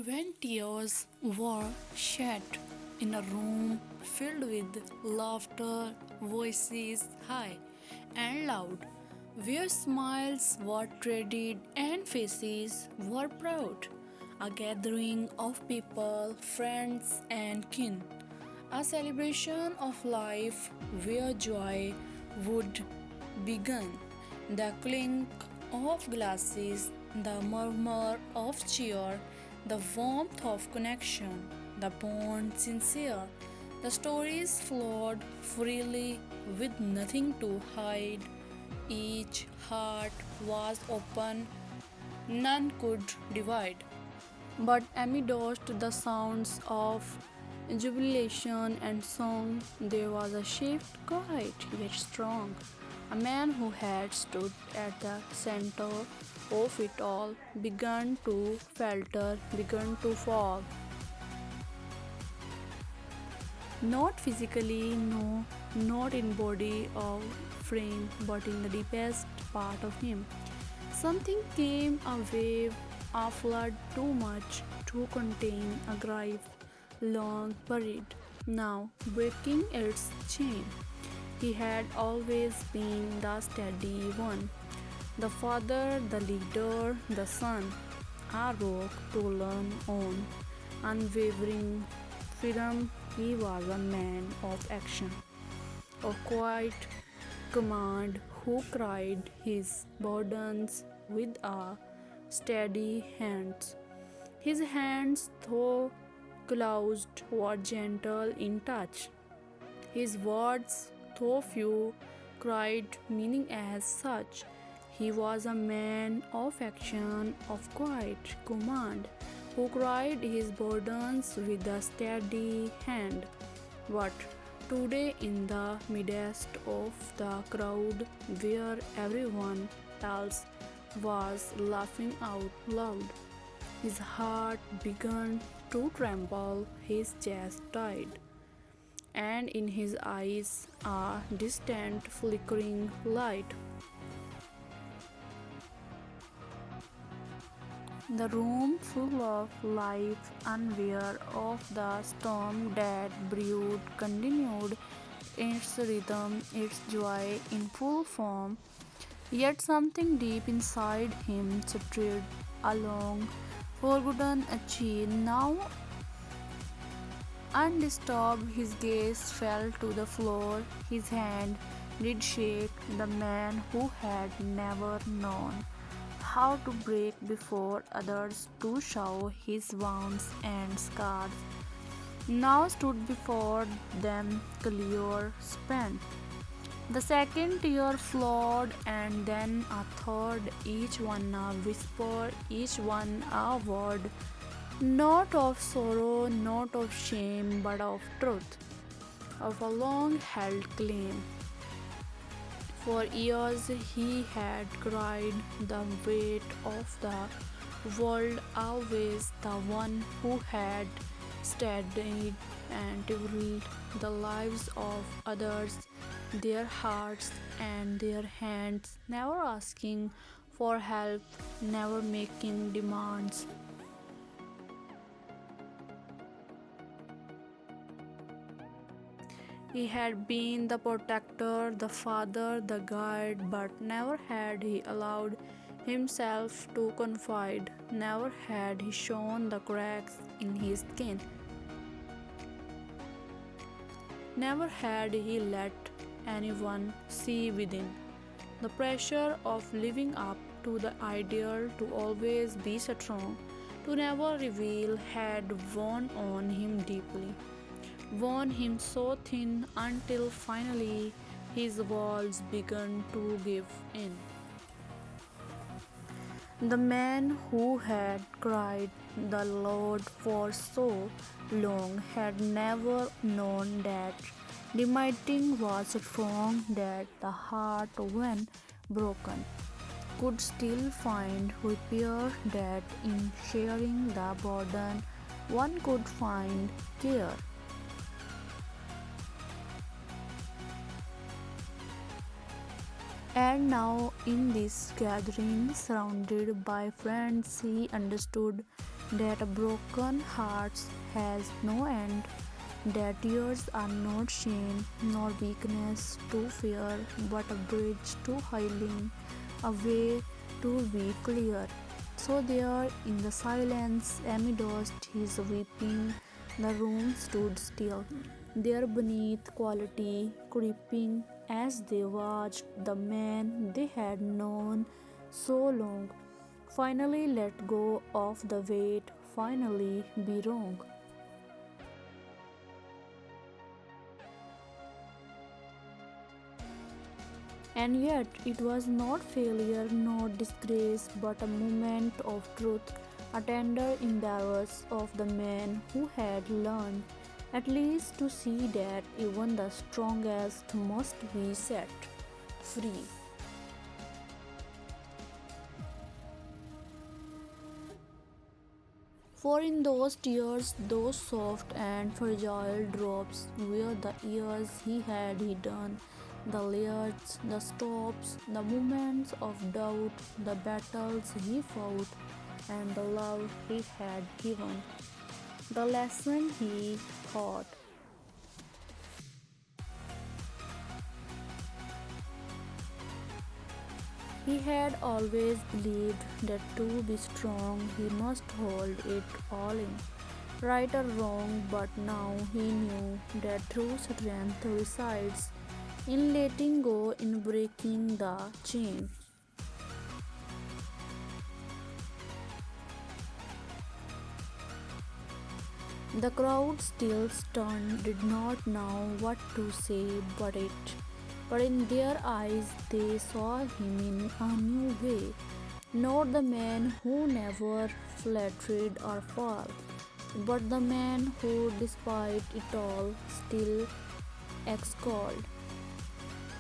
When tears were shed in a room filled with laughter, voices high and loud, where smiles were traded and faces were proud, a gathering of people, friends, and kin, a celebration of life where joy would begin. The clink of glasses, the murmur of cheer, the warmth of connection, the bond sincere. The stories flowed freely with nothing to hide. Each heart was open, none could divide. But amidst the sounds of jubilation and song, there was a shift quiet yet strong. A man who had stood at the center of it all began to falter, began to fall. Not physically, no, not in body or frame, but in the deepest part of him. Something came, a wave, a flood too much to contain, a grief long buried, now breaking its chain. He had always been the steady one, the father, the leader, the son, a rock to lean on, unwavering firm. He was a man of action, of quiet command who carried his burdens with a steady hand. His hands, though closed, were gentle in touch. His words, though few, carried meaning as such. He was a man of action, of quiet command, who carried his burdens with a steady hand. But today, in the midst of the crowd, where everyone else was laughing out loud, his heart began to tremble, his chest tight, and in his eyes a distant flickering light. The room full of life, unaware of the storm that brewed, continued its rhythm, its joy in full form. Yet something deep inside him stirred along, forgotten achieved. Now undisturbed, his gaze fell to the floor. His hand did shake. The man who had never known how to break before others to show his wounds and scars now stood before them clear, spent. The second tear flowed, and then a third, each one a whisper, each one a word, not of sorrow, not of shame, but of truth, of a long held claim. For years he had cried the weight of the world, always the one who had steadied and ruled the lives of others, their hearts and their hands, never asking for help, never making demands. He had been the protector, the father, the guide, but never had he allowed himself to confide, never had he shown the cracks in his skin, never had he let anyone see within. The pressure of living up to the ideal to always be strong, to never reveal, had worn on him deeply, worn him so thin until finally his walls began to give in. The man who had cried the Lord for so long had never known that limiting was wrong, that the heart, when broken, could still find repair, that in sharing the burden one could find care. And now, in this gathering, surrounded by friends, he understood that a broken heart has no end, that tears are not shame nor weakness to fear, but a bridge to healing, a way to be clear. So there, in the silence, amidst his weeping, the room stood still. There beneath quality creeping as they watched the man they had known so long finally let go of the weight, finally be wrong. And yet, it was not failure nor disgrace, but a moment of truth, a tender embrace of the man who had learned, at least to see that even the strongest must be set free. For in those tears, those soft and fragile drops, were the years he had hidden, the layers, the stops, the moments of doubt, the battles he fought, and the love he had given, the lesson he taught. He had always believed that to be strong he must hold it all in, right or wrong, but now he knew that true strength resides in letting go, in breaking the chain. The crowd, still stunned, did not know what to say but in their eyes they saw him in a new way, not the man who never flattered or fall, but the man who, despite it all, still excelled.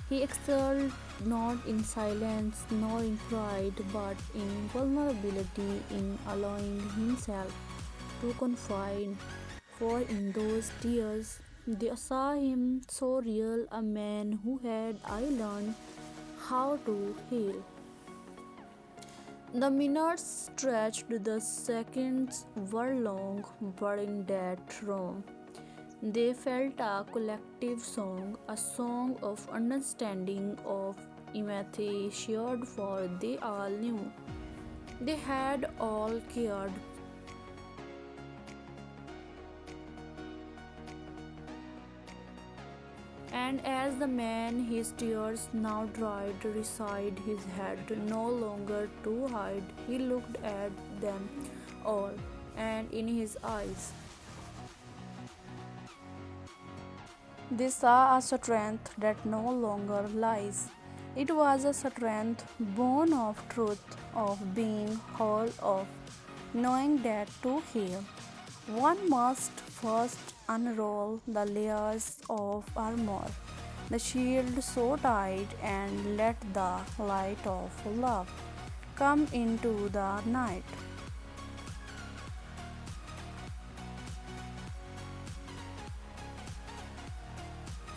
He excelled not in silence nor in pride, but in vulnerability, in allowing himself to confide. For in those tears, they saw him so real, a man who had I learned how to heal. The minutes stretched, the seconds were long, but in that room they felt a collective song, a song of understanding, of empathy shared, for they all knew. They had all cared. And as the man, his tears now dried, beside his head, no longer to hide, he looked at them all, and in his eyes they saw a strength that no longer lies. It was a strength born of truth, of being whole, of knowing that to heal, one must first unroll the layers of armor, the shield so tight, and let the light of love come into the night.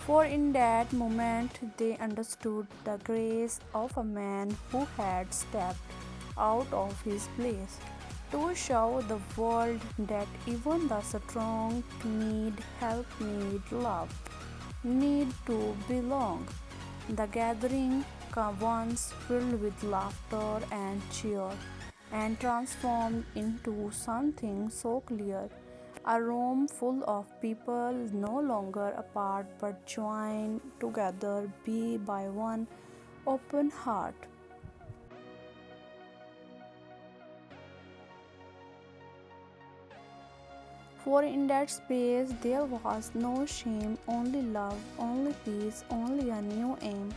For in that moment they understood the grace of a man who had stepped out of his place to show the world that even the strong need help, need love, need to belong. The gathering once filled with laughter and cheer and transformed into something so clear, a room full of people no longer apart but joined together be by one open heart. For in that space there was no shame, only love, only peace, only a new aim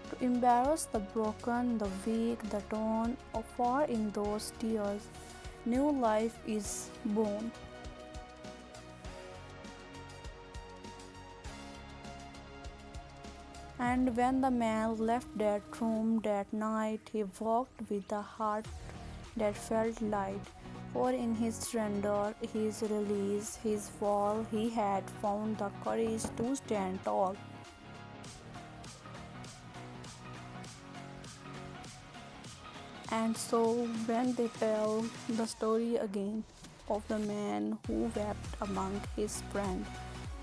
to embarrass the broken, the weak, the torn, for in those tears new life is born. And when the man left that room that night, he walked with a heart that felt light. For in his surrender, his release, his fall, he had found the courage to stand tall. And so, when they tell the story again, of the man who wept among his friends.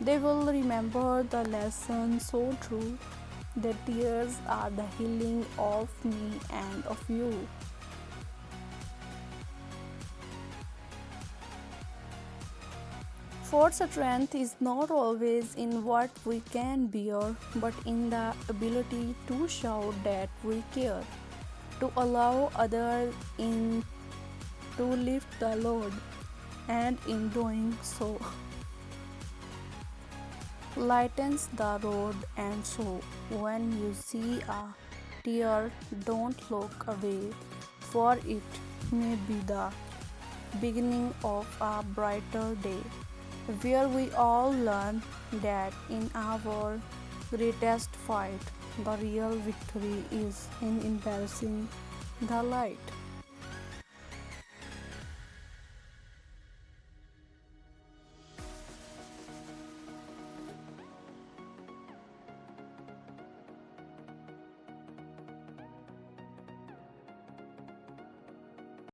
They will remember the lesson so true that tears are the healing of me and of you. For strength is not always in what we can bear, but in the ability to show that we care, to allow others in to lift the load, and in doing so, lightens the road. And so, when you see a tear, don't look away, for it may be the beginning of a brighter day, where we all learn that in our greatest fight, the real victory is in embracing the light.